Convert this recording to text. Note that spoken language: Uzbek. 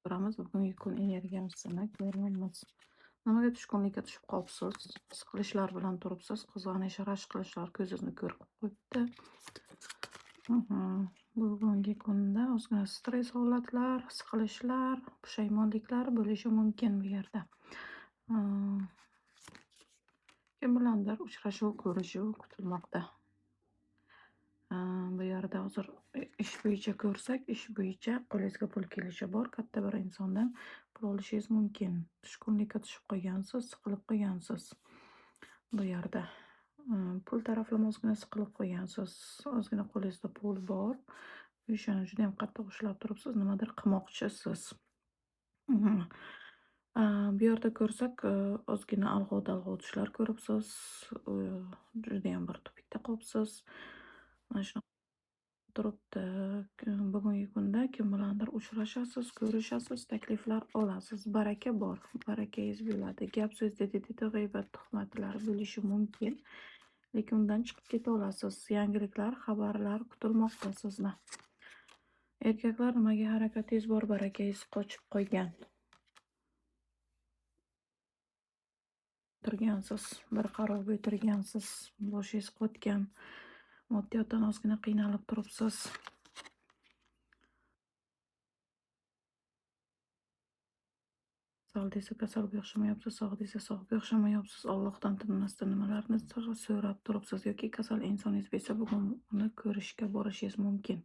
Ko'ramiz, bugungi kun energiyasini ko'ramiz. Nimaga tushkunlikka tushib qolibsiz? Siqilishlar bilan turibsiz, qizg'anish, rashk qilishlar ko'zingizni ko'rib qo'yibdi. Bugungi kunda ozgina stress holatlar, siqilishlar, pushaymonliklar bo'lishi mumkin bu yerda. Mm, Kim bilandir uchrashuv, ko'rishuv kutilmoqda. Bu yerda hozir ish bo'yicha ko'rsak, ish bo'yicha qo'lingizga pul kelishi bor. Katta bir insondan pul olishingiz mumkin. Tushkunlikka tushib qolgansiz, siqilib qolgansiz. Bu yerda pul taraflama ozgina siqilib qolgansiz. Ozgina qo'lingizda pul bor. O'shani juda ham qattiq ushlab turibsiz. Nimadir qilmoqchisiz. Mhm. Bu yerda ko'rsak, ozgina alg'ov-dalg'ov tushlar ko'ribsiz. Judayam bir tupikda qolibsiz. Mana shunaqa turibdi. Bugungi kunda kim bilandir uchrashasiz, ko'rishasiz, takliflar olasiz. Baraka bor, barakangiz bo'ladi. Gap so'z, g'iybat tuhmatlar bo'lishi mumkin, lekin undan chiqib keta olasiz. Yangiliklar, xabarlar kutilmoqda sizni. Erkaklar, nimaga harakatingiz bor, barakangiz qochib qolgan. Turgansiz, bir qarorga o'tirgansiz, boshingiz qotgan, moddiyatdan ozgina qiynalib turibsiz. Kasal desa kasalga o'xshamayapsiz, sog' desa sog'ga o'xshamayapsiz. Allohdan tinmasdan nimalarni so'rab turibsiz yoki kasal insoningiz bo'lsa, bugun uni ko'rishga borishingiz mumkin.